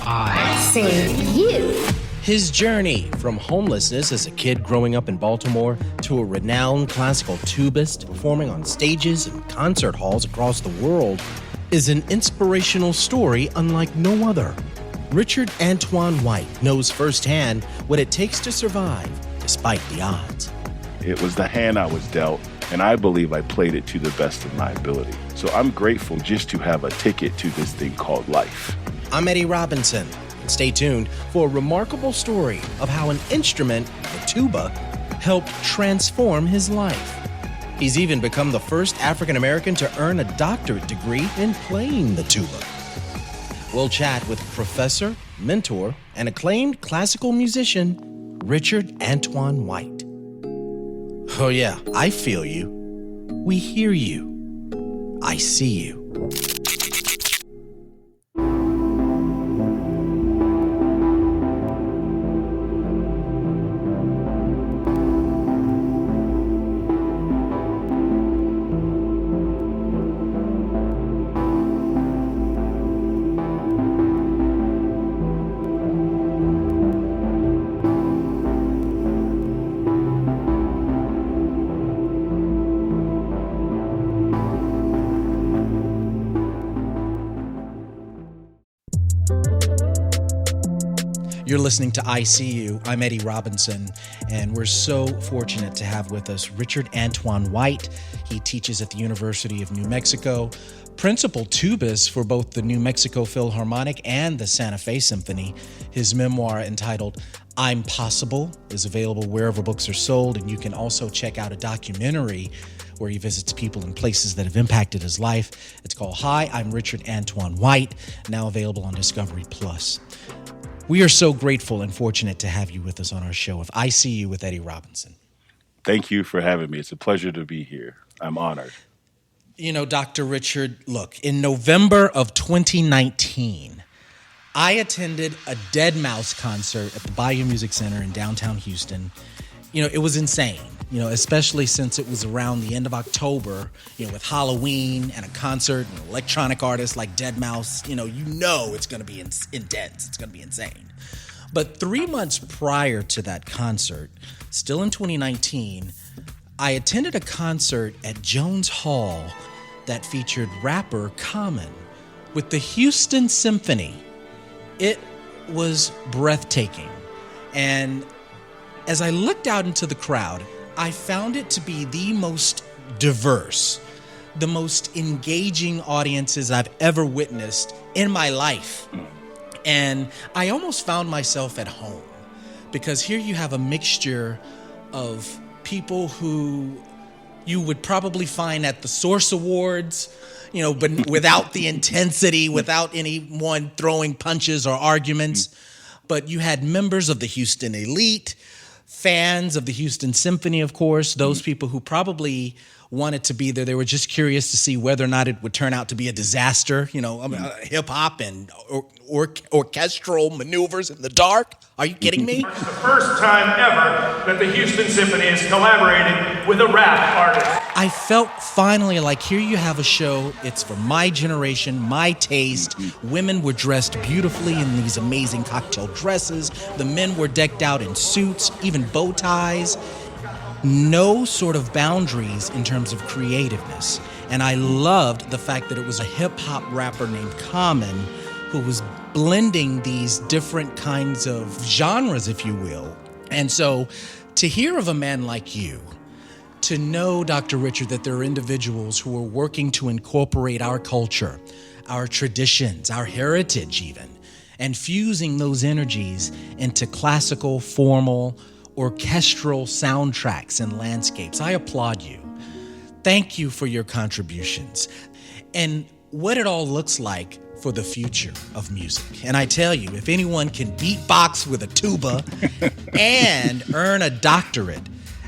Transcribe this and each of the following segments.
I Save You. His journey from homelessness as a kid growing up in Baltimore to a renowned classical tubist performing on stages and concert halls across the world is an inspirational story unlike no other. Richard Antoine White knows firsthand what it takes to survive despite the odds. It was the hand I was dealt, and I believe I played it to the best of my ability. So I'm grateful just to have a ticket to this thing called life. I'm Eddie Robinson. Stay tuned for a remarkable story of how an instrument, the tuba, helped transform his life. He's even become the first African American to earn a doctorate degree in playing the tuba. We'll chat with professor, mentor, and acclaimed classical musician, Richard Antoine White. Oh yeah, I feel you. We hear you. I see you. You're listening to ICU. I'm Eddie Robinson, and we're so fortunate to have with us Richard Antoine White. He teaches at the University of New Mexico, principal tubist for both the New Mexico Philharmonic and the Santa Fe Symphony. His memoir entitled I'm Possible is available wherever books are sold, and you can also check out a documentary where he visits people and places that have impacted his life. It's called Hi, I'm Richard Antoine White, now available on Discovery Plus. We are so grateful and fortunate to have you with us on our show of ICU with Eddie Robinson. Thank you for having me. It's a pleasure to be here. I'm honored. You know, Dr. Richard, look, in November of 2019, I attended a Deadmau5 concert at the Bayou Music Center in downtown Houston. You know, it was insane, you know, especially since it was around the end of October, you know, with Halloween and a concert and an electronic artist like Deadmau5, you know it's going to be intense. It's going to be insane. But 3 months prior to that concert, still in 2019, I attended a concert at Jones Hall that featured rapper Common with the Houston Symphony. It was breathtaking. And as I looked out into the crowd, I found it to be the most diverse, the most engaging audiences I've ever witnessed in my life. And I almost found myself at home because here you have a mixture of people who you would probably find at the Source Awards, you know, but without the intensity, without anyone throwing punches or arguments. But you had members of the Houston elite, fans of the Houston Symphony, of course, those people who probably wanted to be there. They were just curious to see whether or not it would turn out to be a disaster, you know, hip hop and orchestral maneuvers in the dark. Are you kidding me? It's the first time ever that the Houston Symphony has collaborated with a rap artist. I felt finally like here you have a show. It's for my generation, my taste. Women were dressed beautifully in these amazing cocktail dresses. The men were decked out in suits, even bow ties. No sort of boundaries in terms of creativeness. And I loved the fact that it was a hip-hop rapper named Common who was blending these different kinds of genres, if you will. And so to hear of a man like you, to know, Dr. Richard, that there are individuals who are working to incorporate our culture, our traditions, our heritage even, and fusing those energies into classical, formal, orchestral soundtracks and landscapes. I applaud you. Thank you for your contributions and what it all looks like for the future of music. And I tell you, if anyone can beatbox with a tuba and earn a doctorate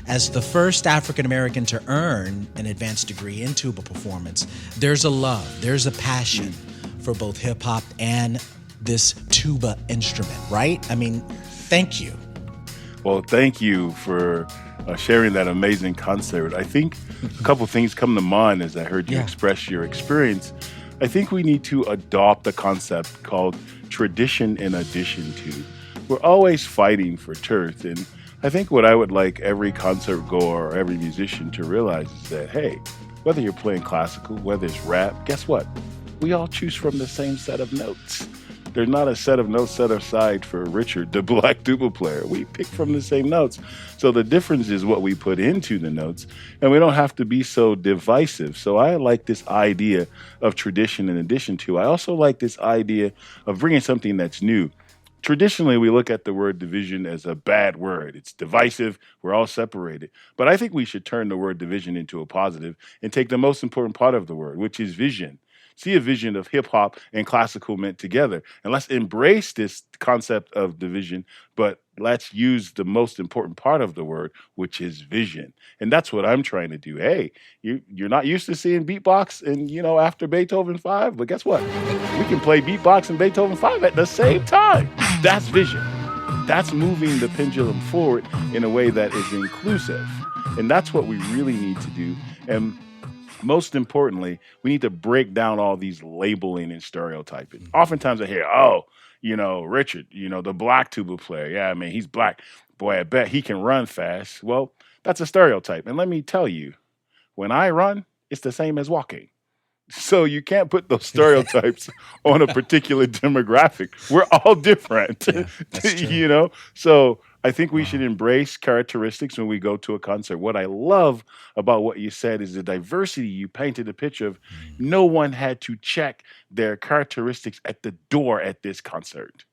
as the first African American to earn an advanced degree in tuba performance, there's a love, there's a passion for both hip hop and this tuba instrument, right? I mean, thank you. Well, thank you for sharing that amazing concert. I think a couple things come to mind as I heard you express your experience. I think we need to adopt a concept called tradition in addition to. We're always fighting for truth. And I think what I would like every concert goer or every musician to realize is that, hey, whether you're playing classical, whether it's rap, guess what? We all choose from the same set of notes. There's not a set of notes set aside for Richard, the black tuba player. We pick from the same notes. So the difference is what we put into the notes, and we don't have to be so divisive. So I like this idea of tradition in addition to. I also like this idea of bringing something that's new. Traditionally, we look at the word division as a bad word. It's divisive. We're all separated. But I think we should turn the word division into a positive and take the most important part of the word, which is vision. See a vision of hip hop and classical meant together. And let's embrace this concept of division, but let's use the most important part of the word, which is vision. And that's what I'm trying to do. Hey, you're not used to seeing beatbox and, after Beethoven 5, but guess what? We can play beatbox and Beethoven 5 at the same time. That's vision. That's moving the pendulum forward in a way that is inclusive. And that's what we really need to do. And most importantly, we need to break down all these labeling and stereotyping. Oftentimes I hear, Richard, the black tuba player. Yeah, I mean, he's black. Boy, I bet he can run fast. Well, that's a stereotype. And let me tell you, when I run, it's the same as walking. So you can't put those stereotypes on a particular demographic. We're all different, Yeah, that's true. So I think we should embrace characteristics when we go to a concert. What I love about what you said is the diversity. You painted a picture of no one had to check their characteristics at the door at this concert.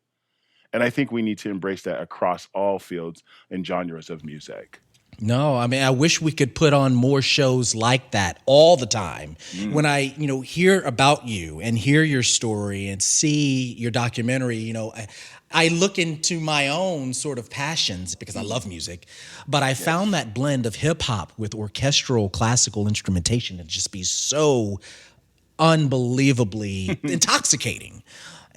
And I think we need to embrace that across all fields and genres of music. No, I mean, I wish we could put on more shows like that all the time. When I, hear about you and hear your story and see your documentary, I look into my own sort of passions because I love music, but I found that blend of hip hop with orchestral classical instrumentation to just be so unbelievably intoxicating.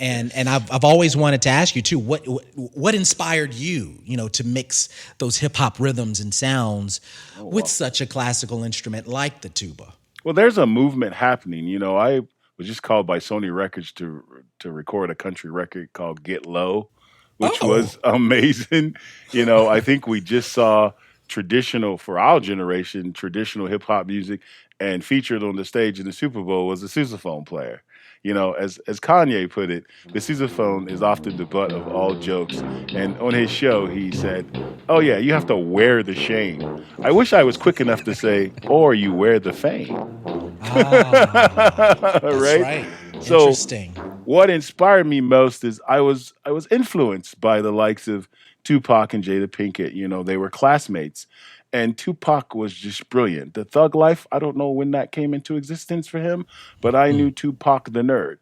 And I've always wanted to ask you too, what inspired you, to mix those hip hop rhythms and sounds with such a classical instrument like the tuba? Well, there's a movement happening. I was just called by Sony Records to record a country record called Get Low, which was amazing. I think we just saw for our generation, traditional hip hop music, and featured on the stage in the Super Bowl was a sousaphone player. As Kanye put it, the sousaphone is often the butt of all jokes. And on his show, he said, oh yeah, you have to wear the shame. I wish I was quick enough to say, or you wear the fame. That's right. So Interesting. what inspired me most is I was influenced by the likes of Tupac and Jada Pinkett. They were classmates. And Tupac was just brilliant. The Thug Life, I don't know when that came into existence for him, but I knew Tupac the nerd,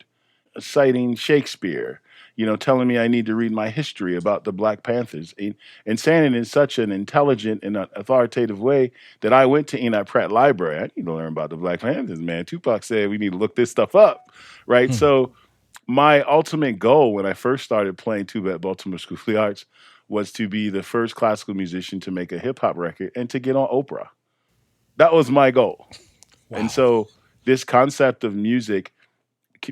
citing Shakespeare, telling me I need to read my history about the Black Panthers, and saying it in such an intelligent and authoritative way that I went to Enoch Pratt Library. I need to learn about the Black Panthers, man. Tupac said we need to look this stuff up, right? So my ultimate goal when I first started playing tuba at Baltimore School of the Arts was to be the first classical musician to make a hip hop record and to get on Oprah. That was my goal. Wow. And so this concept of music,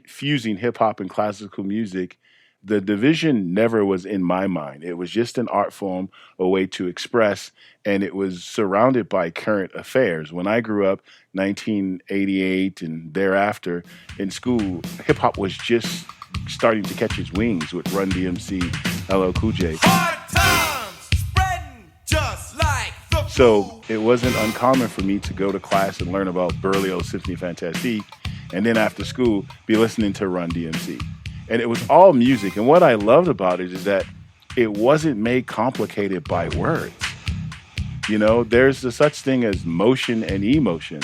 fusing hip hop and classical music, the division never was in my mind. It was just an art form, a way to express, and it was surrounded by current affairs. When I grew up, 1988 and thereafter, in school, hip hop was just starting to catch its wings with Run DMC, LL Cool J. Hard times spreading just like the So it wasn't uncommon for me to go to class and learn about Berlioz' Symphony Fantastique, and then after school, be listening to Run DMC. And it was all music. And what I loved about it is that it wasn't made complicated by words. There's the such thing as motion and emotion.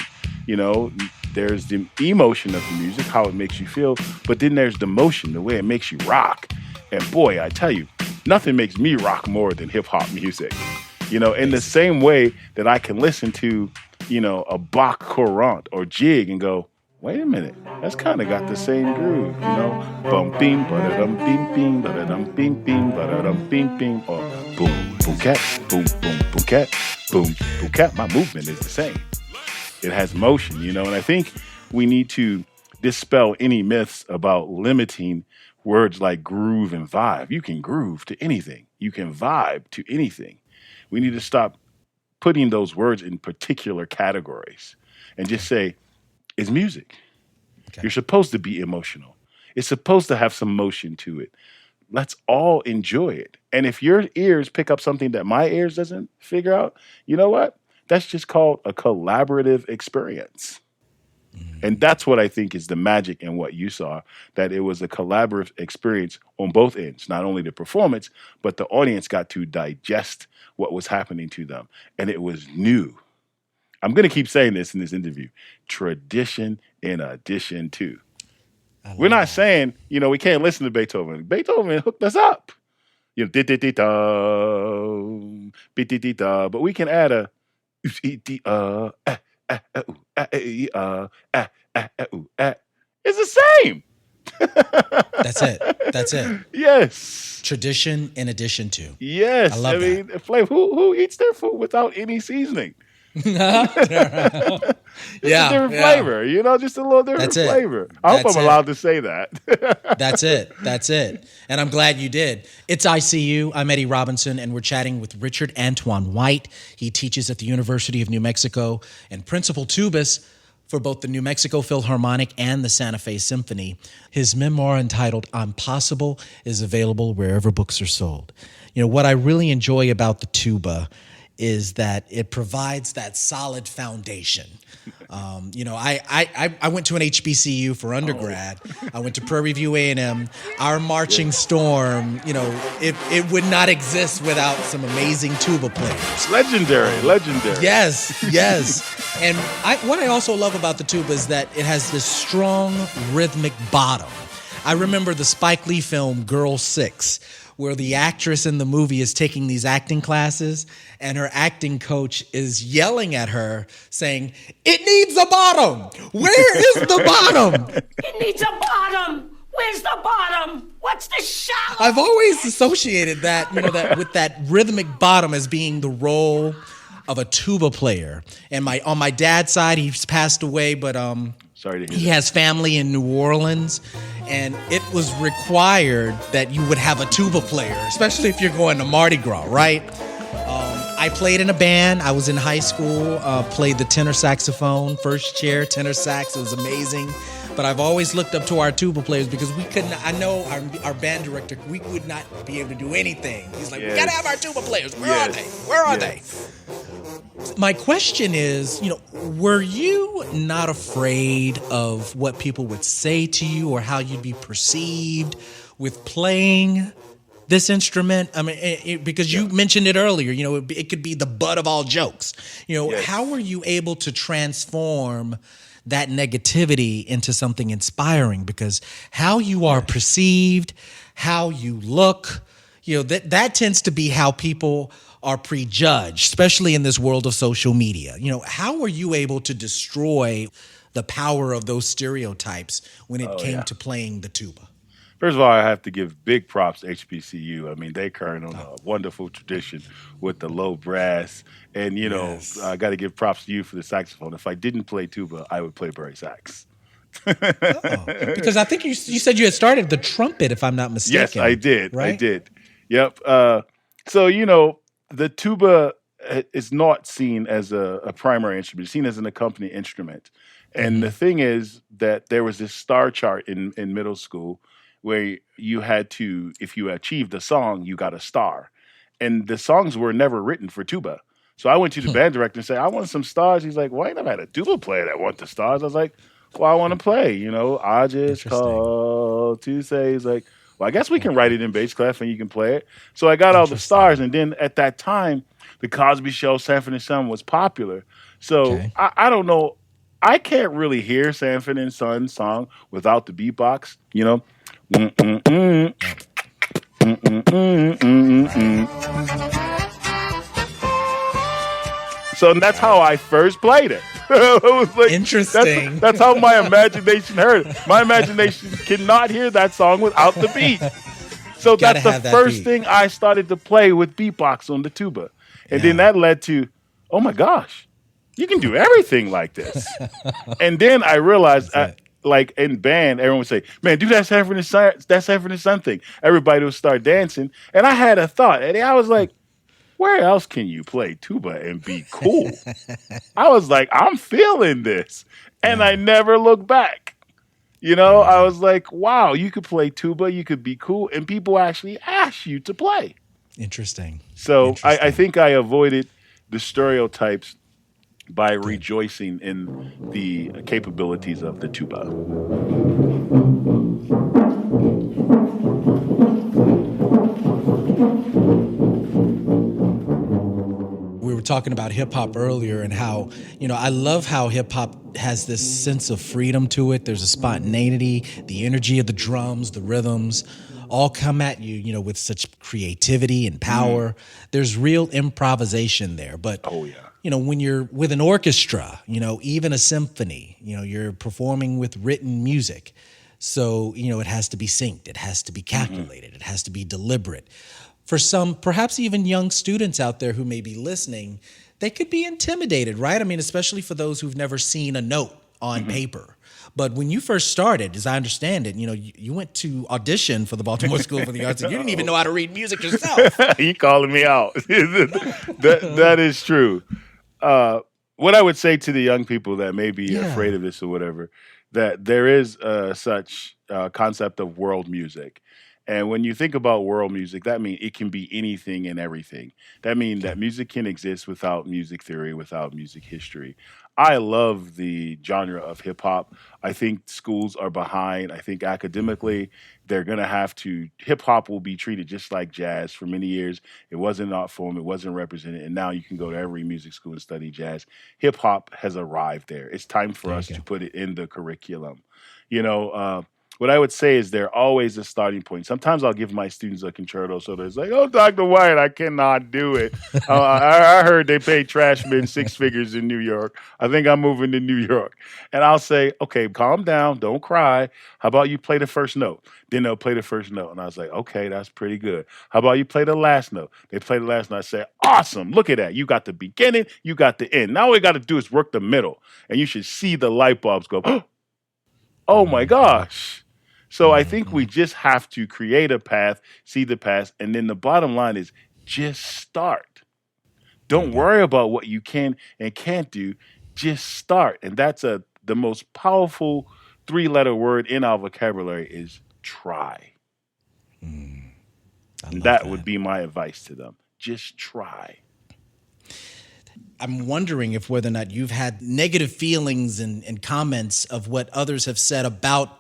There's the emotion of the music, how it makes you feel, but then there's the motion, the way it makes you rock. And boy, I tell you, nothing makes me rock more than hip hop music. In the same way that I can listen to, a Bach courant or jig and go, wait a minute, that's kind of got the same groove, bum bing, ba-da-dum, bing, bing, ba-da-dum, bing, bing, ba-da-dum, bing, bing, or boom, boom, cat, boom, boom, boom, cat, boom, boom, cat. My movement is the same. It has motion, and I think we need to dispel any myths about limiting words like groove and vibe. You can groove to anything. You can vibe to anything. We need to stop putting those words in particular categories and just say, it's music. Okay. You're supposed to be emotional. It's supposed to have some motion to it. Let's all enjoy it. And if your ears pick up something that my ears doesn't figure out, you know what? That's just called a collaborative experience. And that's what I think is the magic in what you saw, that it was a collaborative experience on both ends, not only the performance, but the audience got to digest what was happening to them. And it was new. I'm going to keep saying this in this interview. Tradition in addition to. We're not saying, we can't listen to Beethoven. Beethoven hooked us up. But we can add a it's the same. That's it. Yes. Tradition in addition to. Yes. I love that. Flav, who eats their food without any seasoning? Yeah, It's a different flavor, just a little different flavor. I hope I'm allowed to say that. That's it. And I'm glad you did. It's ICU. I'm Eddie Robinson, and we're chatting with Richard Antoine White. He teaches at the University of New Mexico and principal tubist for both the New Mexico Philharmonic and the Santa Fe Symphony. His memoir entitled I'm Possible is available wherever books are sold. What I really enjoy about the tuba is that it provides that solid foundation. I went to an HBCU for undergrad. I went to Prairie View A&M. Our marching storm, it would not exist without some amazing tuba players. Legendary. Yes. And what I also love about the tuba is that it has this strong rhythmic bottom. I remember the Spike Lee film Girl 6, where the actress in the movie is taking these acting classes and her acting coach is yelling at her saying, "It needs a bottom. Where is the bottom?" It needs a bottom. Where's the bottom? What's the shallow? I've always associated that, that with that rhythmic bottom as being the role of a tuba player. And on my dad's side, he's passed away, but sorry to hear he that. has family in New Orleans, and it was required that you would have a tuba player, especially if you're going to Mardi Gras, right? I played in a band. I was in high school, played the tenor saxophone, first chair tenor sax. It was amazing. But I've always looked up to our tuba players because we couldn't, I know our band director, we would not be able to do anything. He's like, Yes. We gotta have our tuba players. Where are they? Where are they? My question is, were you not afraid of what people would say to you or how you'd be perceived with playing this instrument? I mean, because you mentioned it earlier, it could be the butt of all jokes. Yes. How were you able to transform that negativity into something inspiring? Because how you are perceived, how you look, that tends to be how people are prejudged, especially in this world of social media. How were you able to destroy the power of those stereotypes when it came to playing the tuba? First of all, I have to give big props to HBCU. I mean, they carrying on a wonderful tradition with the low brass. And, Yes. I got to give props to you for the saxophone. If I didn't play tuba, I would play Barry sax. Because I think you said you had started the trumpet, if I'm not mistaken. Yes, I did. Right? I did. Yep. So, the tuba is not seen as a primary instrument. It's seen as an accompanying instrument. And the thing is that there was this star chart in middle school where you had to, if you achieved a song, you got a star. And the songs were never written for tuba. So I went to the band director and said, I want some stars. He's like, well, I never had a tuba player that want the stars. I was like, well, I want to play, I just Interesting. called to say. He's like, well, I guess we can write it in bass clef and you can play it. So I got all the stars. And then at that time, the Cosby Show, Sanford and Son was popular. So Okay. I don't know. I can't really hear Sanford and Son song without the beatbox, So that's how I first played it. It was like, Interesting. That's how my imagination heard it. My imagination cannot hear that song without the beat. So Gotta that's the have that first beat. thing I started to play with beatbox on the tuba. And then that led to, oh my gosh, you can do everything like this. And then I realized like in band, everyone would say, "Man, do that Sanford and Son thing." Everybody would start dancing, and I had a thought, and I was like, "Where else can you play tuba and be cool?" I was like, "I'm feeling this," and I never looked back. I was like, "Wow, you could play tuba, you could be cool, and people actually ask you to play." Interesting. So I Interesting. think I avoided the stereotypes by Good. rejoicing in the capabilities of the tuba. We were talking about hip hop earlier and how, I love how hip hop has this sense of freedom to it. There's a spontaneity, the energy of the drums, the rhythms all come at you, with such creativity and power. There's real improvisation there. But, Oh yeah. when you're with an orchestra, even a symphony, you're performing with written music. So, it has to be synced, it has to be calculated, it has to be deliberate. For some, perhaps even young students out there who may be listening, they could be intimidated, right? I mean, especially for those who've never seen a note on paper. But when you first started, as I understand it, you went to audition for the Baltimore School for the Arts, and you didn't even know how to read music yourself. You calling me out. That is true. What I would say to the young people that may be Yeah. afraid of this or whatever, that there is such concept of world music. And when you think about world music, that means it can be anything and everything. That means that music can exist without music theory, without music history. I love the genre of hip hop. I think schools are behind. I think academically, they're going to have to, hip hop will be treated just like jazz. For many years, it wasn't an art form, it wasn't represented. And now you can go to every music school and study jazz. Hip hop has arrived there. It's time for There you us go. to put it in the curriculum. You know, what I would say is they're always a starting point. Sometimes I'll give my students a concerto, so they're like, "Oh, Dr. White, I cannot do it." I heard they pay trash men six figures in New York. I think I'm moving to New York, and I'll say, "Okay, calm down, don't cry. How about you play the first note?" Then they'll play the first note, and I was like, "Okay, that's pretty good. How about you play the last note?" They play the last note. I say, "Awesome! Look at that. You got the beginning, you got the end. Now all we got to do is work the middle, and you should see the light bulbs go." Oh my gosh. So I think we just have to create a path, see the path, and then the bottom line is just start. There you Don't go. worry about what you can and can't do. Just start. And that's the most powerful three-letter word in our vocabulary is try. I And love that would that. be my advice to them. Just try. I'm wondering if whether or not you've had negative feelings and comments of what others have said about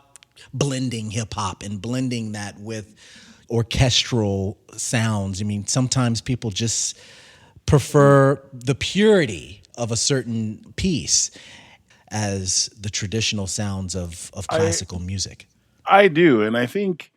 blending hip hop and blending that with orchestral sounds. I mean, sometimes people just prefer the purity of a certain piece as the traditional sounds of I classical music. I do, and I think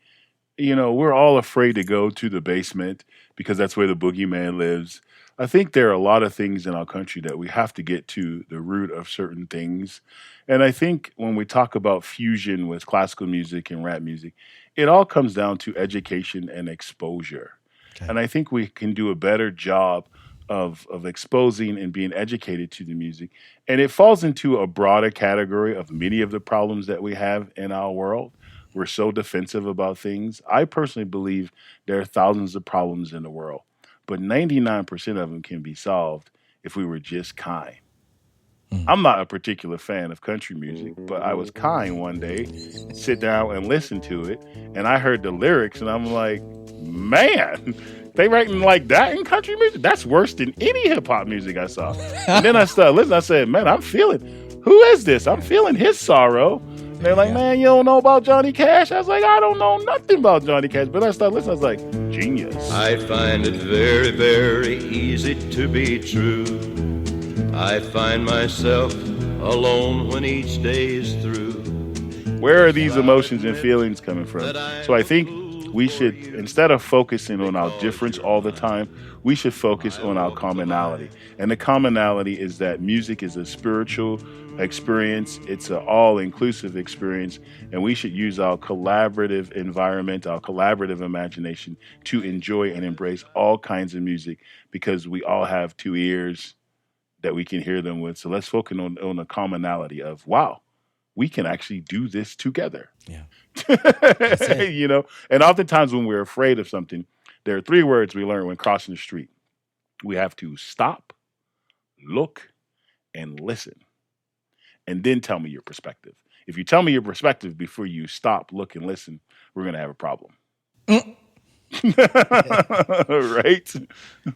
we're all afraid to go to the basement because that's where the boogeyman lives. I think there are a lot of things in our country that we have to get to the root of certain things. And I think when we talk about fusion with classical music and rap music, it all comes down to education and exposure. Okay. And I think we can do a better job of exposing and being educated to the music. And it falls into a broader category of many of the problems that we have in our world. We're so defensive about things. I personally believe there are thousands of problems in the world, but 99% of them can be solved if we were just kind. I'm not a particular fan of country music, but I was kind one day, sit down and listen to it, and I heard the lyrics, and I'm like, man, they writing like that in country music? That's worse than any hip hop music I saw. And then I started listening. I said, man, who is this? I'm feeling his sorrow. And they're like, man, you don't know about Johnny Cash? I was like, I don't know nothing about Johnny Cash. But I started listening. I was like, genius. I find it very, very easy to be true. I find myself alone when each day is through. Where are these emotions and feelings coming from? So I think we should, instead of focusing on our difference all the time, we should focus on our commonality. And the commonality is that music is a spiritual experience. It's an all-inclusive experience. And we should use our collaborative environment, our collaborative imagination to enjoy and embrace all kinds of music because we all have two ears that we can hear them with. So let's focus on the commonality of, wow, we can actually do this together. Yeah. You know, and oftentimes when we're afraid of something, there are 3 words we learn when crossing the street. We have to stop, look, and listen, and then tell me your perspective. If you tell me your perspective before you stop, look, and listen, we're going to have a problem. Right?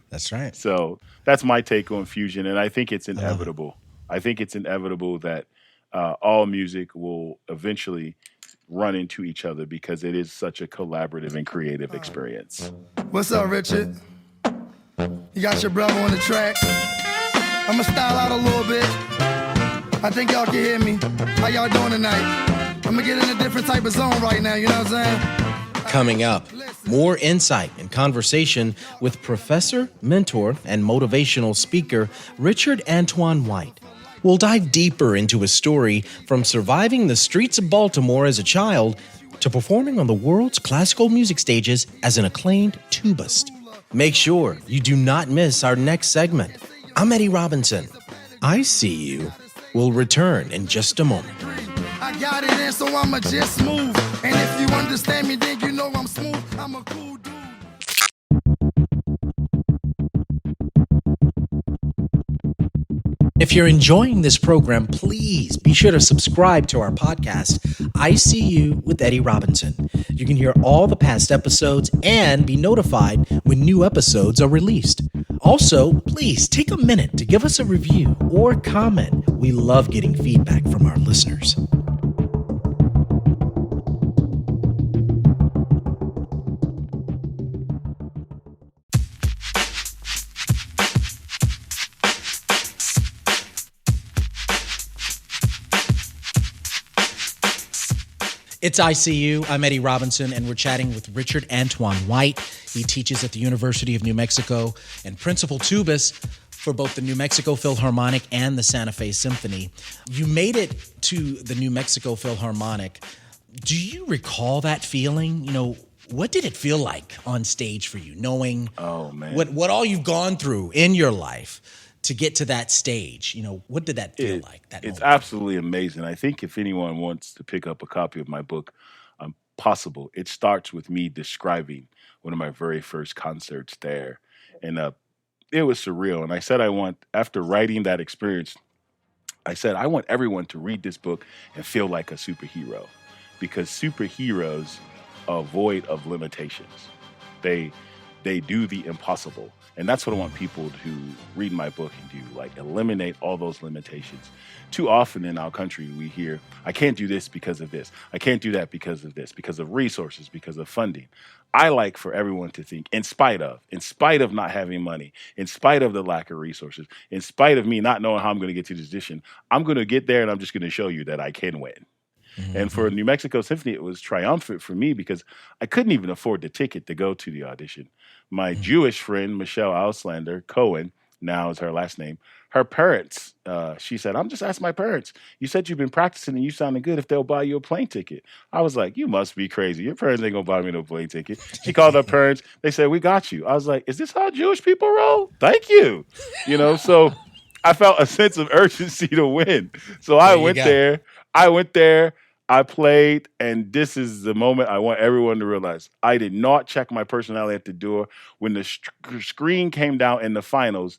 That's right. So that's my take on fusion, and I think it's inevitable. I think it's inevitable that all music will eventually run into each other because it is such a collaborative and creative experience. What's up, Richard? You got your brother on the track. I'ma style out a little bit. I think y'all can hear me. How y'all doing tonight? I'ma get in a different type of zone right now, you know what I'm saying? Coming up, more insight and conversation with professor, mentor, and motivational speaker Richard Antoine White. We'll dive deeper into his story from surviving the streets of Baltimore as a child to performing on the world's classical music stages as an acclaimed tubist. Make sure you do not miss our next segment. I'm Eddie Robinson. I See You will return in just a moment. I got it in, so I'ma just move. And if you understand me, then you know I'm smooth. I'm a cool dude. If you're enjoying this program, please be sure to subscribe to our podcast, I See You with Eddie Robinson. You can hear all the past episodes and be notified when new episodes are released. Also, please take a minute to give us a review or comment. We love getting feedback from our listeners. It's I See You. I'm Eddie Robinson, and we're chatting with Richard Antoine White. He teaches at the University of New Mexico and principal tubist for both the New Mexico Philharmonic and the Santa Fe Symphony. You made it to the New Mexico Philharmonic. Do you recall that feeling? You know, what did it feel like on stage for you, knowing what all you've gone through in your life to get to that stage? You know, what did that feel like? It's absolutely amazing. I think if anyone wants to pick up a copy of my book, Possible, it starts with me describing one of my very first concerts there. And it was surreal. And I said, after writing that experience, I said, I want everyone to read this book and feel like a superhero, because superheroes are void of limitations. They do the impossible. And that's what I want people to read my book and do, like eliminate all those limitations. Too often in our country, we hear, I can't do this because of this. I can't do that because of this, because of resources, because of funding. I like for everyone to think, in spite of not having money, in spite of the lack of resources, in spite of me not knowing how I'm going to get to this audition, I'm going to get there and I'm just going to show you that I can win. Mm-hmm. And for New Mexico Symphony, it was triumphant for me because I couldn't even afford the ticket to go to the audition. My Jewish friend, Michelle Auslander, Cohen, now is her last name, her parents, she said, I'm just asking my parents. You said you've been practicing and you sounded good if they'll buy you a plane ticket. I was like, you must be crazy. Your parents ain't going to buy me no plane ticket. She called her parents. They said, we got you. I was like, is this how Jewish people roll? Thank you. You know, so I felt a sense of urgency to win. So I went there. I played, and this is the moment I want everyone to realize. I did not check my personality at the door. When the screen came down in the finals,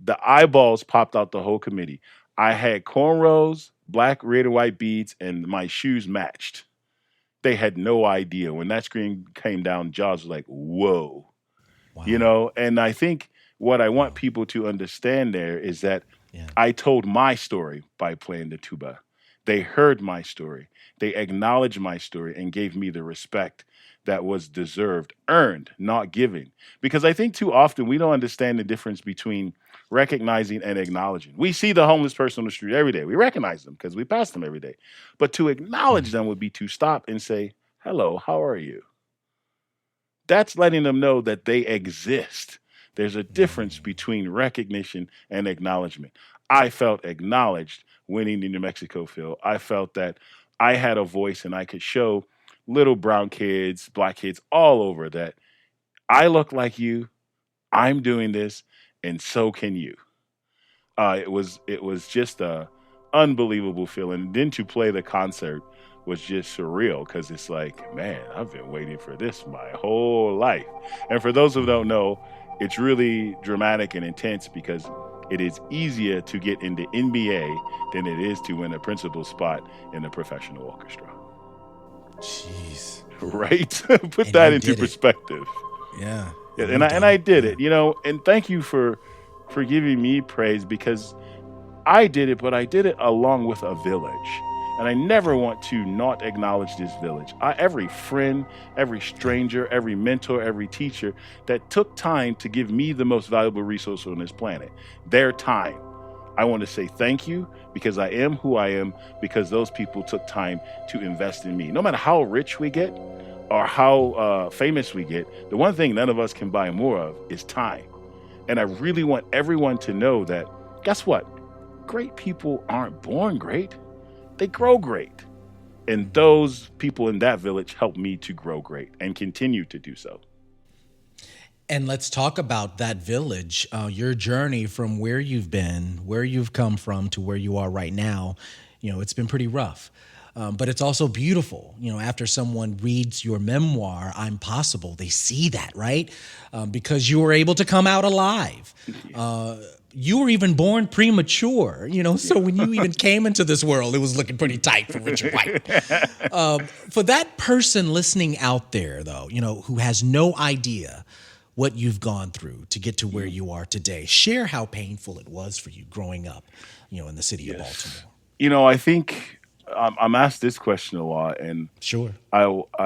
the eyeballs popped out the whole committee. I had cornrows, black, red, and white beads, and my shoes matched. They had no idea. When that screen came down, jaws was like, whoa. Wow. You know, and I think what I want people to understand there is that I told my story by playing the tuba. They heard my story. They acknowledged my story and gave me the respect that was deserved, earned, not given. Because I think too often we don't understand the difference between recognizing and acknowledging. We see the homeless person on the street every day. We recognize them because we pass them every day. But to acknowledge them would be to stop and say, hello, how are you? That's letting them know that they exist. There's a difference between recognition and acknowledgement. I felt acknowledged winning the New Mexico Phil. I felt that I had a voice and I could show little brown kids, black kids all over that I look like you, I'm doing this, and so can you. It was just a unbelievable feeling. And then to play the concert was just surreal because it's like, man, I've been waiting for this my whole life. And for those who don't know, it's really dramatic and intense because it is easier to get into NBA than it is to win a principal spot in a professional orchestra. Jeez. Right? Put And that you into did it. perspective. Yeah. Yeah, and I did it, and thank you for giving me praise because I did it, but I did it along with a village. And I never want to not acknowledge this village. Every friend, every stranger, every mentor, every teacher that took time to give me the most valuable resource on this planet, their time. I want to say thank you because I am who I am because those people took time to invest in me. No matter how rich we get or how famous we get, the one thing none of us can buy more of is time. And I really want everyone to know that, guess what? Great people aren't born great. They grow great. And those people in that village helped me to grow great and continue to do so. And let's talk about that village, your journey from where you've been, where you've come from to where you are right now. It's been pretty rough, but it's also beautiful. After someone reads your memoir, I'm Possible, they see that, right? Because you were able to come out alive. You were even born premature, so when you even came into this world, it was looking pretty tight for Richard White. For that person listening out there, though, who has no idea what you've gone through to get to where you are today, share how painful it was for you growing up, in the city of Baltimore. I think I'm asked this question a lot, and Sure. I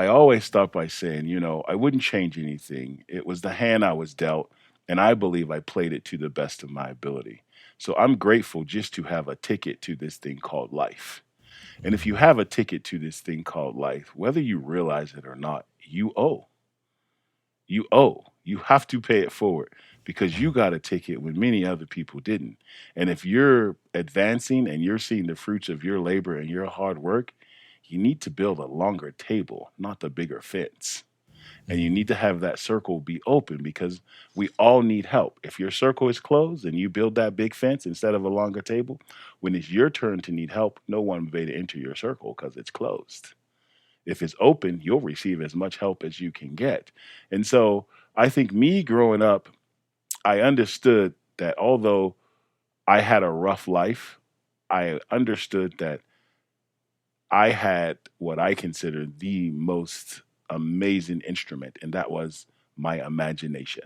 always start by saying, I wouldn't change anything. It was the hand I was dealt. And I believe I played it to the best of my ability. So I'm grateful just to have a ticket to this thing called life. And if you have a ticket to this thing called life, whether you realize it or not, you owe. You owe. You have to pay it forward because you got a ticket when many other people didn't. And if you're advancing and you're seeing the fruits of your labor and your hard work, you need to build a longer table, not the bigger fence. And you need to have that circle be open because we all need help. If your circle is closed and you build that big fence instead of a longer table, when it's your turn to need help, no one will be able to enter your circle because it's closed. If it's open, you'll receive as much help as you can get. And so I think me growing up, I understood that although I had a rough life, I understood that I had what I consider the most amazing instrument, and that was my imagination.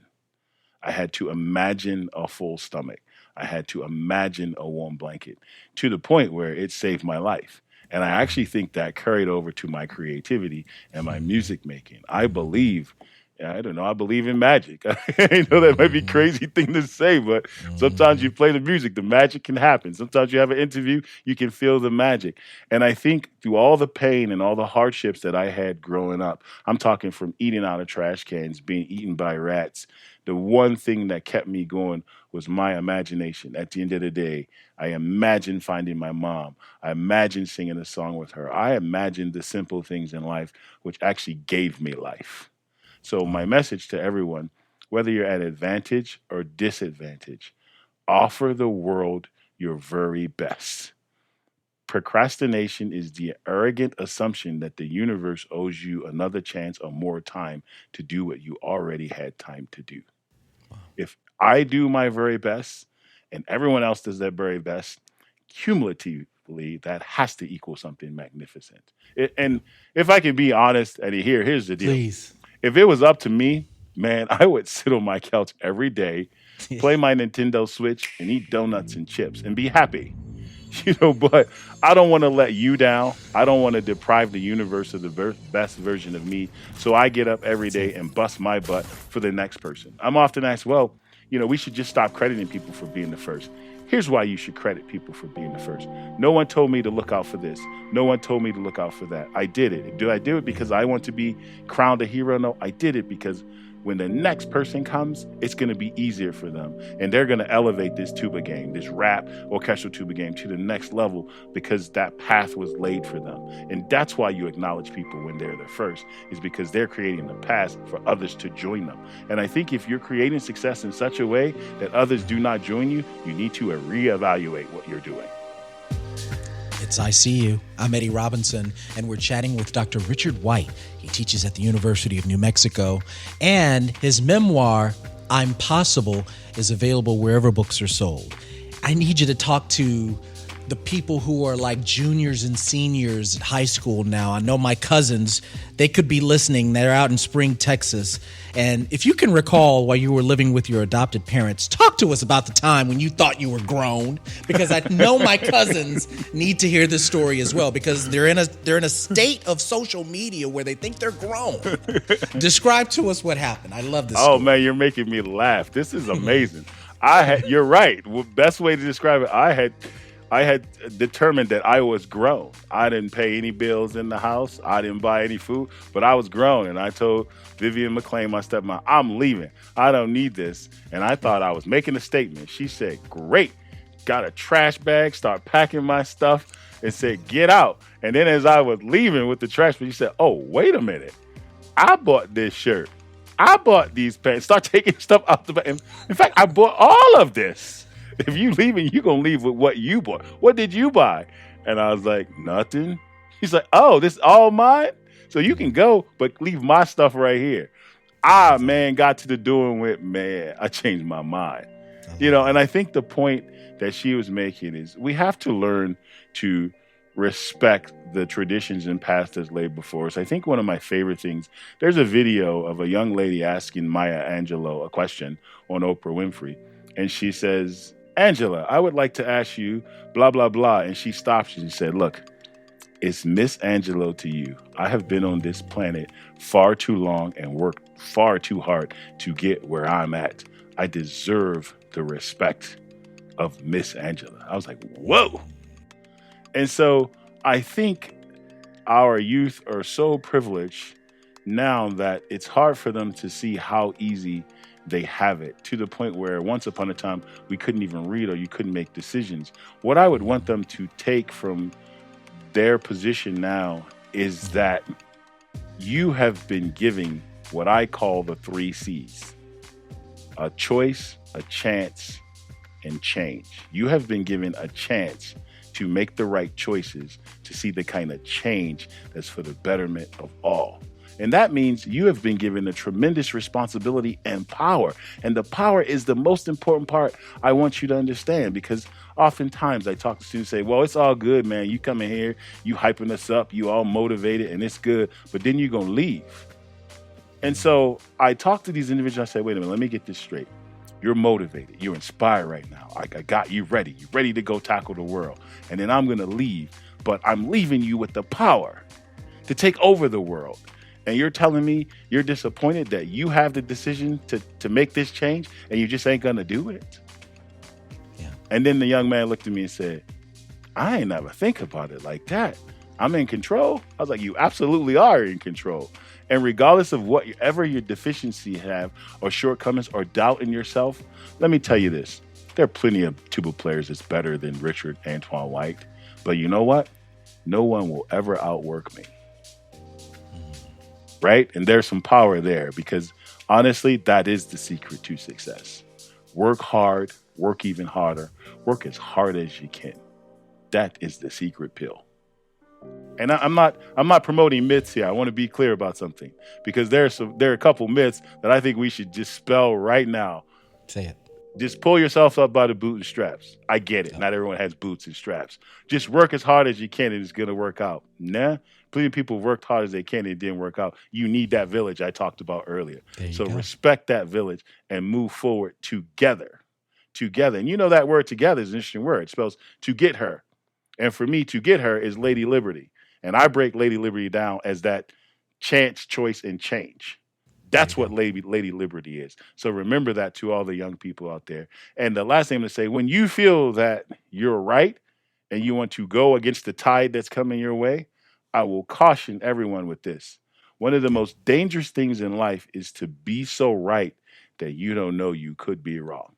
I had to imagine a full stomach. I had to imagine a warm blanket to the point where it saved my life. And I actually think that carried over to my creativity and my music making. I believe in magic. I know that might be a crazy thing to say, but sometimes you play the music, the magic can happen. Sometimes you have an interview, you can feel the magic. And I think through all the pain and all the hardships that I had growing up, I'm talking from eating out of trash cans, being eaten by rats, the one thing that kept me going was my imagination. At the end of the day, I imagined finding my mom. I imagined singing a song with her. I imagined the simple things in life, which actually gave me life. So my message to everyone, whether you're at advantage or disadvantage, offer the world your very best. Procrastination is the arrogant assumption that the universe owes you another chance or more time to do what you already had time to do. If I do my very best and everyone else does their very best, cumulatively, that has to equal something magnificent. And if I can be honest, Eddie, here's the deal. Please. If it was up to me, man, I would sit on my couch every day, play my Nintendo Switch, and eat donuts and chips and be happy. But I don't want to let you down. I don't want to deprive the universe of the best version of me. So I get up every day and bust my butt for the next person. I'm often asked, we should just stop crediting people for being the first. Here's why you should credit people for being the first. No one told me to look out for this. No one told me to look out for that. I did it. Do I do it because I want to be crowned a hero? No, I did it because when the next person comes, it's going to be easier for them. And they're going to elevate this tuba game, this rap orchestral tuba game to the next level because that path was laid for them. And that's why you acknowledge people when they're the first, is because they're creating the path for others to join them. And I think if you're creating success in such a way that others do not join you, you need to reevaluate what you're doing. It's I See You. I'm Eddie Robinson, and we're chatting with Dr. Richard White. He teaches at the University of New Mexico, and his memoir, I'm Possible, is available wherever books are sold. I need you to talk to the people who are like juniors and seniors at high school now. I know my cousins, they could be listening. They're out in Spring, Texas. And if you can recall while you were living with your adopted parents, talk to us about the time when you thought you were grown, because I know my cousins need to hear this story as well, because they're in a state of social media where they think they're grown. Describe to us what happened. I love this story. Oh man, you're making me laugh. This is amazing. You're right. Well, best way to describe it, I had determined that I was grown. I didn't pay any bills in the house. I didn't buy any food, but I was grown. And I told Vivian McLean, my stepmom, I'm leaving. I don't need this. And I thought I was making a statement. She said, great. Got a trash bag, start packing my stuff, and said, get out. And then as I was leaving with the trash bag, she said, oh, wait a minute. I bought this shirt. I bought these pants. Start taking stuff out the bag. In fact, I bought all of this. If you leaving, you're going to leave with what you bought. What did you buy? And I was like, nothing. He's like, oh, this is all mine? So you can go, but leave my stuff right here. Got to the doing with, I changed my mind. And I think the point that she was making is we have to learn to respect the traditions and paths that's laid before us. I think one of my favorite things, there's a video of a young lady asking Maya Angelou a question on Oprah Winfrey. And she says, Angela, I would like to ask you blah, blah, blah. And she stops and she said, look, it's Miss Angelou to you. I have been on this planet far too long and worked far too hard to get where I'm at. I deserve the respect of Miss Angela. I was like, whoa. And so I think our youth are so privileged now that it's hard for them to see how easy they have it, to the point where once upon a time we couldn't even read or you couldn't make decisions. What I would want them to take from their position now is that you have been giving what I call the 3 C's: a choice, a chance, and change. You have been given a chance to make the right choices, to see the kind of change that's for the betterment of all. And that means you have been given a tremendous responsibility and power. And the power is the most important part I want you to understand, because oftentimes I talk to students say, well, it's all good, man. You come in here, you hyping us up, you all motivated, and it's good, but then you're going to leave. And so I talk to these individuals, I say, wait a minute, let me get this straight. You're motivated. You're inspired right now. I got you ready. You're ready to go tackle the world. And then I'm going to leave, but I'm leaving you with the power to take over the world. And you're telling me you're disappointed that you have the decision to make this change and you just ain't going to do it? Yeah. And then the young man looked at me and said, I ain't never think about it like that. I'm in control. I was like, you absolutely are in control. And regardless of whatever your deficiency have or shortcomings or doubt in yourself, let me tell you this. There are plenty of tuba players that's better than Richard Antoine White. But you know what? No one will ever outwork me. Right? And there's some power there, because honestly, that is the secret to success. Work hard, work even harder, work as hard as you can. That is the secret pill. And I'm not promoting myths here. I want to be clear about something, because there are a couple myths that I think we should dispel right now. Say it. Just pull yourself up by the boot and straps. I get it. Not everyone has boots and straps. Just work as hard as you can and it's going to work out. Nah. Plenty of people worked hard as they can and it didn't work out. You need that village I talked about earlier. So respect that village and move forward together. Together. And you know that word together is an interesting word. It spells to get her. And for me, to get her is Lady Liberty. And I break Lady Liberty down as that chance, choice, and change. That's what Lady Liberty is. So remember that to all the young people out there. And the last thing I'm going to say, when you feel that you're right and you want to go against the tide that's coming your way, I will caution everyone with this. One of the most dangerous things in life is to be so right that you don't know you could be wrong.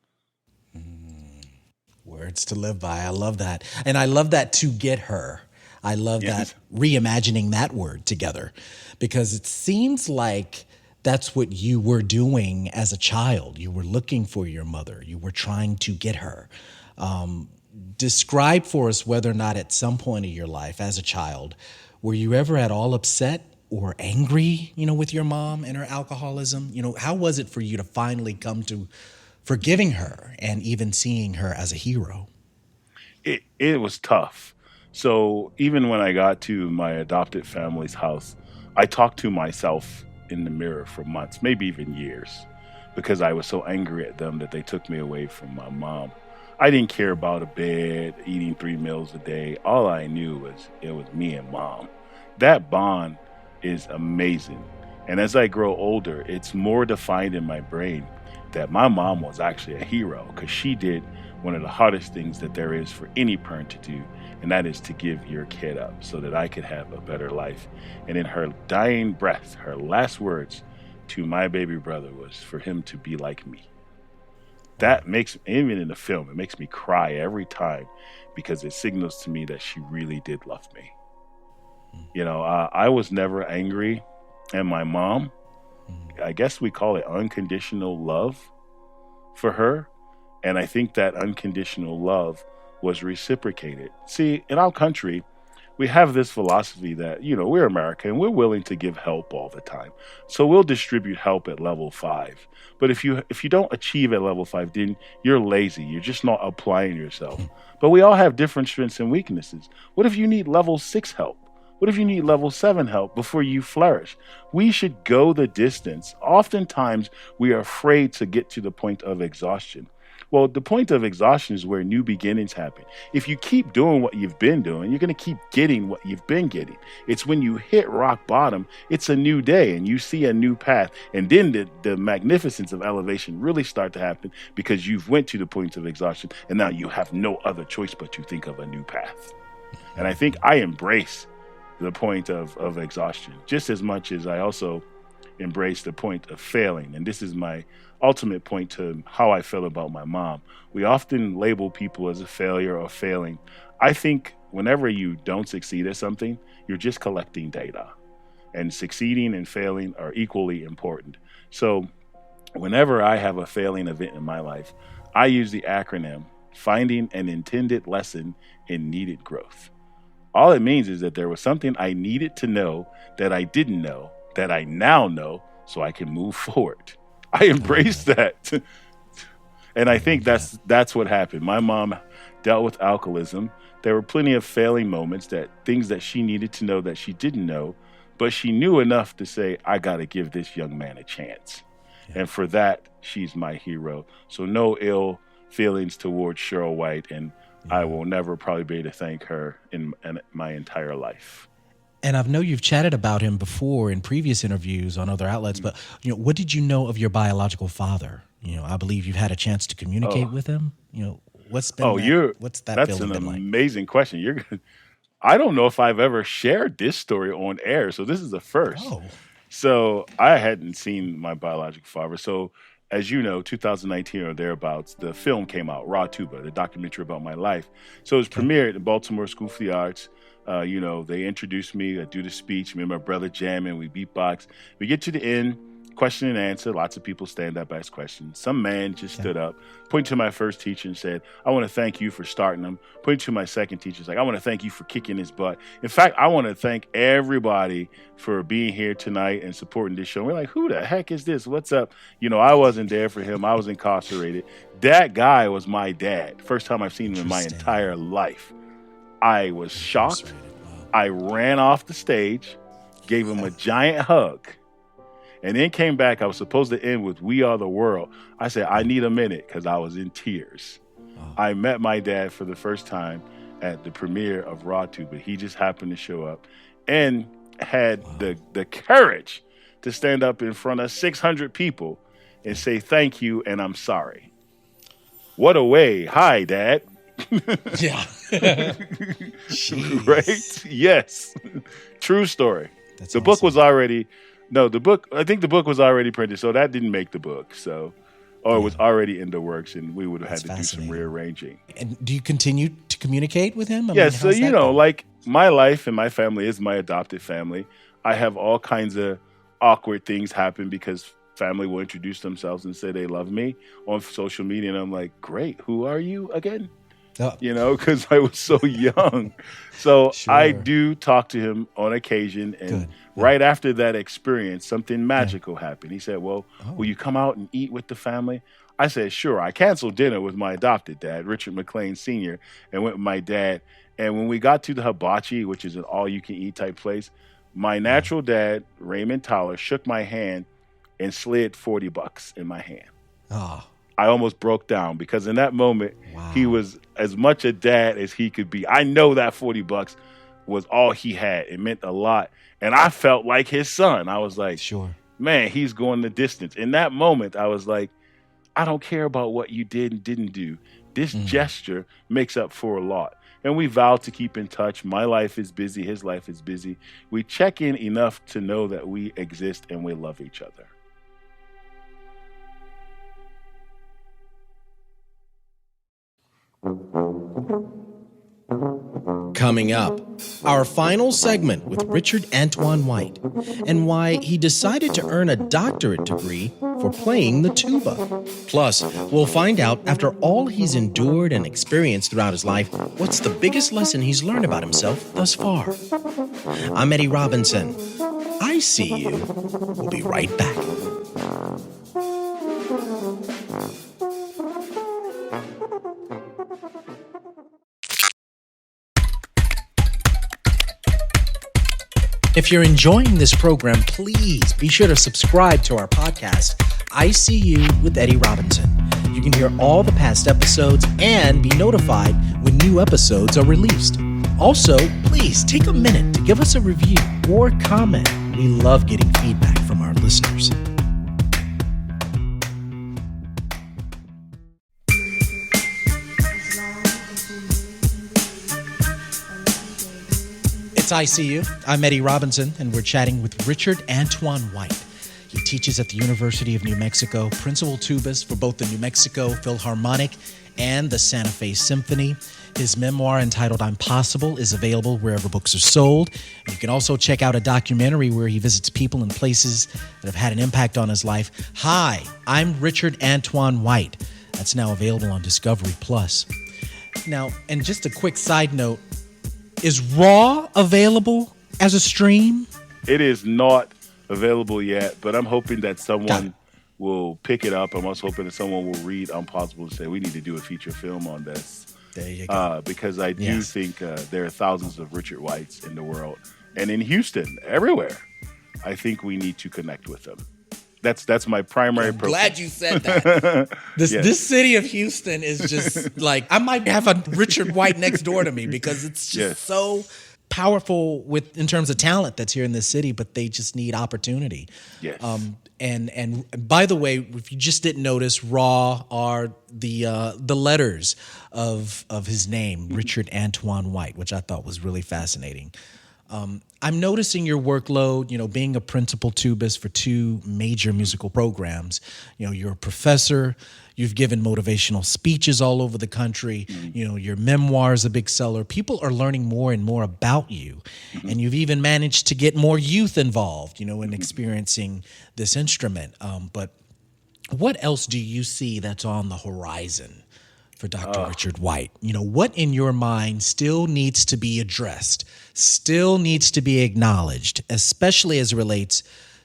Words to live by. I love that. And I love that to get her. I love that reimagining that word together, because it seems like that's what you were doing as a child. You were looking for your mother. You were trying to get her. describe for us whether or not at some point of your life as a child, were you ever at all upset or angry, with your mom and her alcoholism? How was it for you to finally come to forgiving her and even seeing her as a hero? It was tough. So even when I got to my adopted family's house, I talked to myself in the mirror for months, maybe even years, because I was so angry at them that they took me away from my mom. I didn't care about a bed, eating 3 meals a day. All I knew was it was me and mom. That bond is amazing. And as I grow older, it's more defined in my brain that my mom was actually a hero, because she did one of the hardest things that there is for any parent to do, and that is to give your kid up so that I could have a better life. And in her dying breath, her last words to my baby brother was for him to be like me. That makes, even in the film, it makes me cry every time, because it signals to me that she really did love me. I was never angry at my mom. I guess we call it unconditional love for her. And I think that unconditional love was reciprocated. See, in our country, we have this philosophy that, we're America and we're willing to give help all the time. So we'll distribute help at level 5. But if you don't achieve at level 5, then you're lazy. You're just not applying yourself. But we all have different strengths and weaknesses. What if you need level 6 help? What if you need level 7 help before you flourish? We should go the distance. Oftentimes, we are afraid to get to the point of exhaustion. Well, the point of exhaustion is where new beginnings happen. If you keep doing what you've been doing, you're going to keep getting what you've been getting. It's when you hit rock bottom, it's a new day and you see a new path. And then the magnificence of elevation really start to happen, because you've went to the point of exhaustion and now you have no other choice but to think of a new path. And I think I embrace the point of exhaustion just as much as I also embrace the point of failing. And this is my ultimate point to how I feel about my mom. We often label people as a failure or failing. I think whenever you don't succeed at something, you're just collecting data. And succeeding and failing are equally important. So whenever I have a failing event in my life, I use the acronym finding an intended lesson in needed growth. All it means is that there was something I needed to know that I didn't know, that I now know, so I can move forward. I embrace that. And I think that's what happened. My mom dealt with alcoholism. There were plenty of failing moments, things that she needed to know that she didn't know, but she knew enough to say, I got to give this young man a chance. Yeah. And for that, she's my hero. So no ill feelings towards Cheryl White, and I will never probably be able to thank her in my entire life. And I know you've chatted about him before in previous interviews on other outlets, but what did you know of your biological father? I believe you've had a chance to communicate with him. What's been what's that that's feeling an been like? amazing question. I don't know if I've ever shared this story on air, so this is the first. Oh. So I hadn't seen my biological father. So as you know, 2019 or thereabouts, the film came out, Raw Tuba, the documentary about my life. So it was premiered at the Baltimore School of the Arts. They introduced me, I do the speech, me and my brother jamming, we beatbox. We get to the end, question and answer. Lots of people stand up, ask questions. Some man just stood up, pointed to my first teacher and said, I want to thank you for starting him. Pointed to my second teacher, like, I want to thank you for kicking his butt. In fact, I want to thank everybody for being here tonight and supporting this show. We're like, who the heck is this? What's up? I wasn't there for him. I was incarcerated. That guy was my dad. First time I've seen him in my entire life. I was shocked. I ran off the stage, gave him a giant hug, and then came back. I was supposed to end with We Are the World. I said, I need a minute, because I was in tears. I met my dad for the first time at the premiere of Raw Tuba. He just happened to show up and had the courage to stand up in front of 600 people and say thank you and I'm sorry. What a way. Hi, Dad. Yeah. Right? Yes. True story. That's the awesome. book was already I think the book was already printed, so that didn't make the book. It was already in the works, and we would have had to do some rearranging. And do you continue to communicate with him? Yes, so like my life and my family is my adopted family. I have all kinds of awkward things happen because family will introduce themselves and say they love me on social media, and I'm like, great, who are you again? Oh, because I was so young. So I sure. do talk to him on occasion. And Good. right after that experience, something Yeah. magical happened. He said, well, Oh, will you come out and eat with the family? I said, sure. I canceled dinner with my adopted dad, Richard McLean Sr., and went with my dad. And when we got to the hibachi, which is an all you can eat type place, my yeah. natural dad, Raymond Tyler, shook my hand and slid $40 in my hand. Oh, I almost broke down because in that moment, he wow. was as much a dad as he could be. I know that $40 was all he had. It meant a lot. And I felt like his son. I was like, Sure. man, he's going the distance. In that moment, I was like, I don't care about what you did and didn't do. This Mm. gesture makes up for a lot. And we vowed to keep in touch. My life is busy. His life is busy. We check in enough to know that we exist and we love each other. Coming up, our final segment with Richard Antoine White and why he decided to earn a doctorate degree for playing the tuba. Plus, we'll find out after all he's endured and experienced throughout his life, what's the biggest lesson he's learned about himself thus far. I'm Eddie Robinson. I See You. We'll be right back. If you're enjoying this program, please be sure to subscribe to our podcast, I See You with Eddie Robinson. You can hear all the past episodes and be notified when new episodes are released. Also, please take a minute to give us a review or comment. We love getting feedback from our listeners. It's I See You. I'm Eddie Robinson, and we're chatting with Richard Antoine White. He teaches at the University of New Mexico, principal tubist for both the New Mexico Philharmonic and the Santa Fe Symphony. His memoir entitled I'm Possible is available wherever books are sold. And you can also check out a documentary where he visits people and places that have had an impact on his life. Hi, I'm Richard Antoine White. That's now available on Discovery Plus. Now, and just a quick side note, is Raw available as a stream? It is not available yet, but I'm hoping that Got it. someone will pick it up. I'm also hoping that someone will read Impossible and say, we need to do a feature film on this. There you go. Because I do Yes. think there are thousands of Richard Whites in the world. And in Houston, everywhere, I think we need to connect with them. That's my primary purpose. Glad you said that. Yes. This city of Houston is just like, I might have a Richard White next door to me because it's just Yes. so powerful in terms of talent that's here in this city, but they just need opportunity. Yes. And by the way, if you just didn't notice, Raw are the letters of his name, Richard Antoine White, which I thought was really fascinating. I'm noticing your workload, being a principal tubist for two major musical programs. You're a professor. You've given motivational speeches all over the country. Your memoir is a big seller. People are learning more and more about you. And you've even managed to get more youth involved, in experiencing this instrument. But what else do you see that's on the horizon for Dr. Richard White? What in your mind still needs to be addressed, still needs to be acknowledged, especially as it relates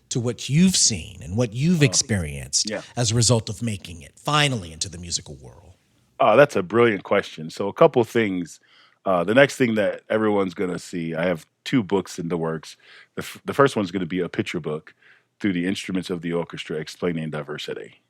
to what you've seen and what you've experienced yeah. as a result of making it finally into the musical world? Oh, that's a brilliant question. So a couple things. The next thing that everyone's going to see, I have two books in the works. The first one's going to be a picture book through the instruments of the orchestra explaining diversity.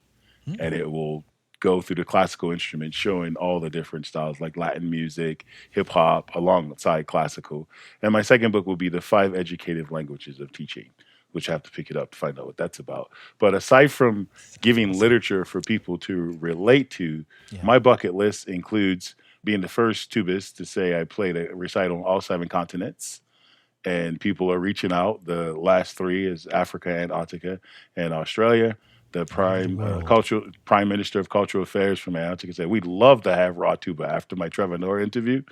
And it will go through the classical instruments, showing all the different styles like Latin music, hip hop, alongside classical. And my second book will be the 5 educative languages of teaching, which I have to pick it up to find out what that's about. But aside from giving literature for people to relate to, my bucket list includes being the first tubist to say I played a recital on all 7 continents. And people are reaching out. The last 3 is Africa, Antarctica, and Australia. The prime minister of cultural affairs from Antarctica said, we'd love to have raw tuba after my Trevor Noah interview.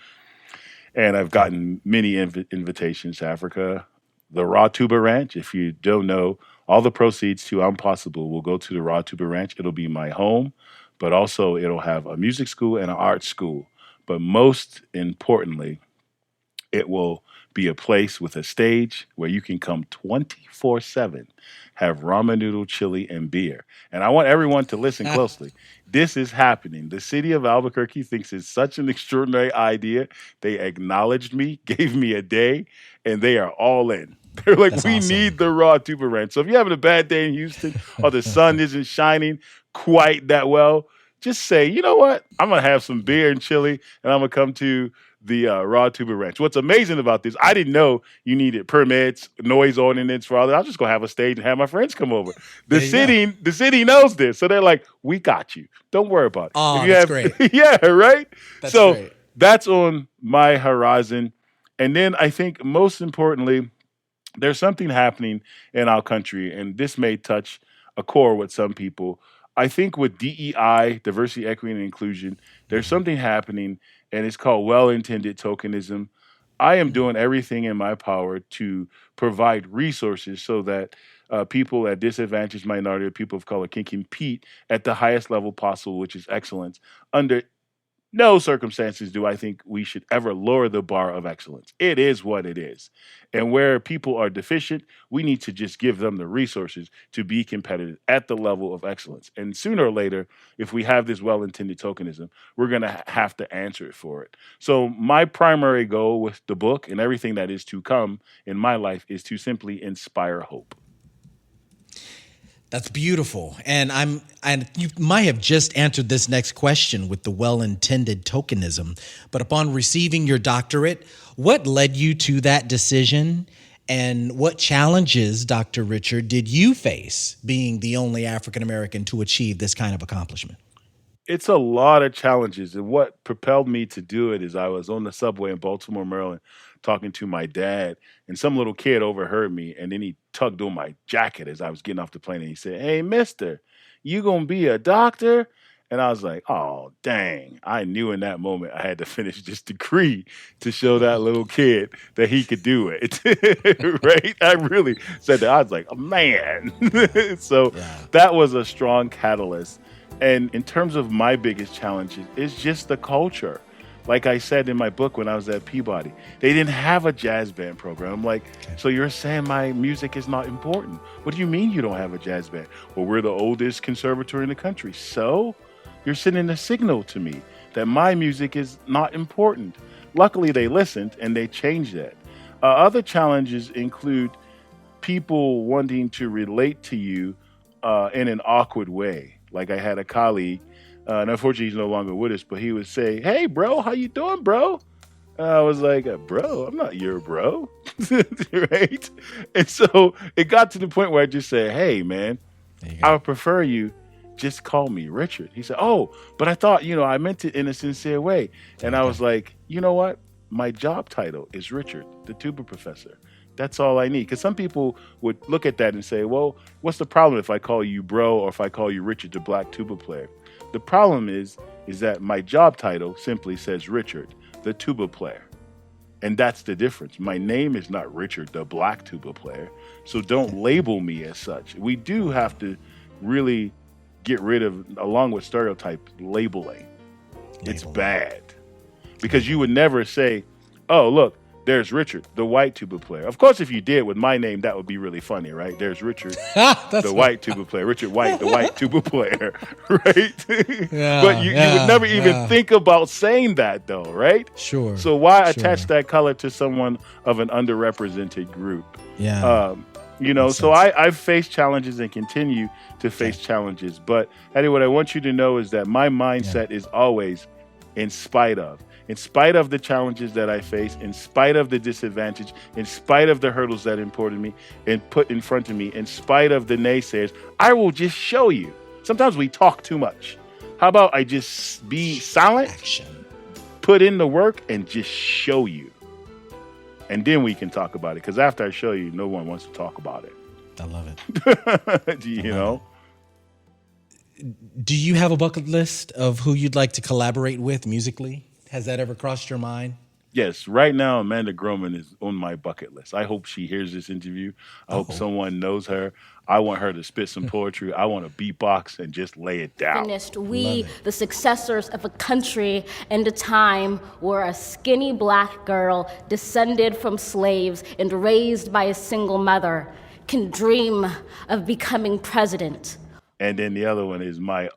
And I've gotten many invitations to Africa. The Raw Tuba Ranch, if you don't know, all the proceeds to Impossible will go to the Raw Tuba Ranch. It'll be my home, but also it'll have a music school and an art school. But most importantly, it will be a place with a stage where you can come 24/7, have ramen noodle, chili, and beer. And I want everyone to listen closely. This is happening. The city of Albuquerque thinks it's such an extraordinary idea. They acknowledged me, gave me a day, and they are all in. They're like, That's we awesome. need the raw tuba ranch. So if you're having a bad day in Houston or the sun isn't shining quite that well, just say, you know what? I'm going to have some beer and chili, and I'm going to come to the Raw Tuba Ranch. What's amazing about this, I didn't know you needed permits, noise ordinance for all that. I was just going to have a stage and have my friends come over. The city knows this. So they're like, we got you. Don't worry about it. Oh, If you that's have- great. yeah, right? That's so great. that's on my horizon. And then I think most importantly, there's something happening in our country, and this may touch a core with some people. I think with DEI, diversity, equity, and inclusion, there's something happening, and it's called well-intended tokenism. I am doing everything in my power to provide resources so that people at disadvantaged minority or people of color can compete at the highest level possible, which is excellence, under no circumstances do I think we should ever lower the bar of excellence. It is what it is. And where people are deficient, we need to just give them the resources to be competitive at the level of excellence. And sooner or later, if we have this well-intended tokenism, we're going to have to answer for it. So my primary goal with the book and everything that is to come in my life is to simply inspire hope. That's beautiful. And you might have just answered this next question with the well-intended tokenism, but upon receiving your doctorate, what led you to that decision? And what challenges, Dr. Richard, did you face being the only African American to achieve this kind of accomplishment? It's a lot of challenges. And what propelled me to do it is I was on the subway in Baltimore, Maryland, talking to my dad, and some little kid overheard me, and then he tugged on my jacket as I was getting off the plane, and he said, "Hey, mister, you gonna be a doctor?" And I was like, oh, dang. I knew in that moment I had to finish this degree to show that little kid that he could do it, right? I really said that. I was like, oh, man. So that was a strong catalyst. And in terms of my biggest challenges, it's just the culture. Like I said in my book when I was at Peabody, they didn't have a jazz band program. I'm like, so you're saying my music is not important? What do you mean you don't have a jazz band? Well, we're the oldest conservatory in the country. So you're sending a signal to me that my music is not important. Luckily, they listened and they changed that. Other challenges include people wanting to relate to you in an awkward way. Like I had a colleague, and unfortunately he's no longer with us, but he would say, "Hey, bro, how you doing, bro?" And I was like, "Bro, I'm not your bro," right? And so it got to the point where I just said, "Hey, man, I would prefer you just call me Richard." He said, "Oh, but I thought, I meant it in a sincere way." And I was like, you know what? My job title is Richard, the tuba professor. That's all I need. Because some people would look at that and say, well, what's the problem if I call you bro or if I call you Richard, the black tuba player? The problem is that my job title simply says Richard, the tuba player. And that's the difference. My name is not Richard, the black tuba player. So don't label me as such. We do have to really get rid of, along with stereotype, labeling. It's bad. Because you would never say, oh, look, there's Richard, the white tuba player. Of course, if you did with my name, that would be really funny, right? There's Richard, the white tuba player. Richard White, the white tuba player, right? But you would never even think about saying that, though, right? Sure. So why attach that color to someone of an underrepresented group? Yeah. So I've faced challenges and continue to face challenges. But Eddie, what I want you to know is that my mindset is always in spite of the challenges that I face, in spite of the disadvantage, in spite of the hurdles that imported me and put in front of me, in spite of the naysayers, I will just show you. Sometimes we talk too much. How about I just be silent, put in the work, and just show you? And then we can talk about it. Because after I show you, no one wants to talk about it. I love it. Do you know? Do you have a bucket list of who you'd like to collaborate with musically? Has that ever crossed your mind? Yes, right now Amanda Groman is on my bucket list. I hope she hears this interview. I hope someone knows her. I want her to spit some poetry. I want to beatbox and just lay it down. We, the successors of a country and a time where a skinny black girl descended from slaves and raised by a single mother can dream of becoming president. And then the other one is my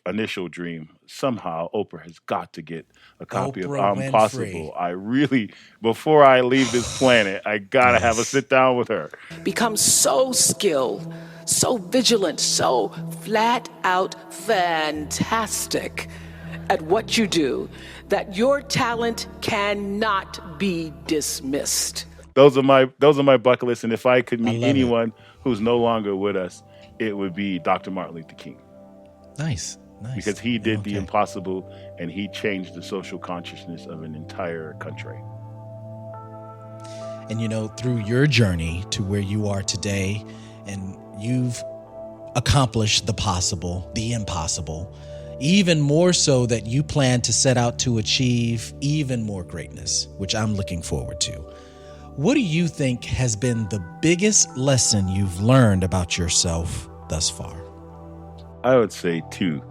initial dream. Somehow Oprah has got to get a copy of Oprah I'm Winfrey. Possible. I really, before I leave this planet, I gotta have a sit down with her. Become so skilled, so vigilant, so flat out fantastic at what you do that your talent cannot be dismissed. Those are my bucket lists. And if I could meet anyone who's no longer with us, it would be Dr. Martin Luther King. Nice. Because he did the impossible and he changed the social consciousness of an entire country. And you know, through your journey to where you are today, and you've accomplished the possible, the impossible, even more so that you plan to set out to achieve even more greatness, which I'm looking forward to. What do you think has been the biggest lesson you've learned about yourself thus far? I would say, too,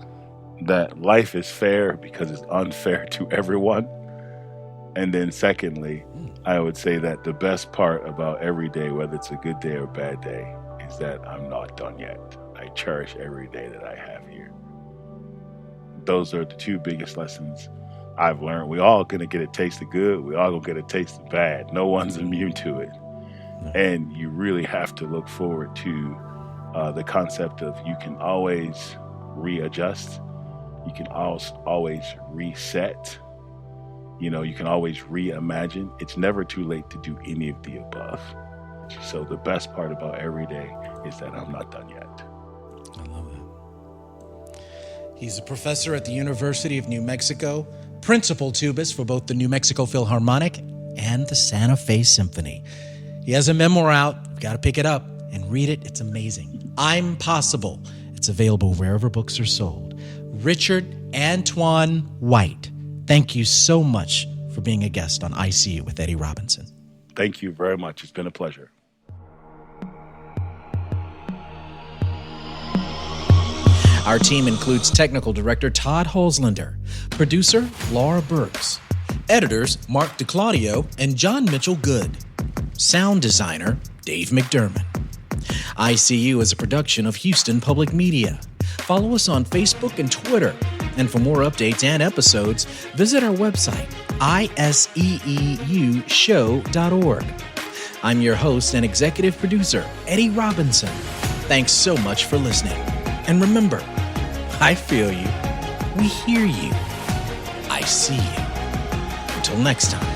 that life is fair because it's unfair to everyone. And then secondly, I would say that the best part about every day, whether it's a good day or a bad day, is that I'm not done yet. I cherish every day that I have here. Those are the two biggest lessons I've learned. We all gonna get a taste of good. We all gonna get a taste of bad. No one's immune to it. And you really have to look forward to the concept of you can always readjust. You can always reset. You know, you can always reimagine. It's never too late to do any of the above. So the best part about every day is that I'm not done yet. I love that. He's a professor at the University of New Mexico, principal tubist for both the New Mexico Philharmonic and the Santa Fe Symphony. He has a memoir out. You've got to pick it up and read it. It's amazing. I'm Possible. It's available wherever books are sold. Richard Antoine White, thank you so much for being a guest on ICU with Eddie Robinson. Thank you very much. It's been a pleasure. Our team includes technical director Todd Holzlander, producer Laura Burks, editors Mark DeClaudio and John Mitchell Good, sound designer Dave McDermott. ICU is a production of Houston Public Media. Follow us on Facebook and Twitter. And for more updates and episodes, visit our website, iseeushow.org. I'm your host and executive producer, Eddie Robinson. Thanks so much for listening. And remember, I feel you, we hear you, I see you. Until next time.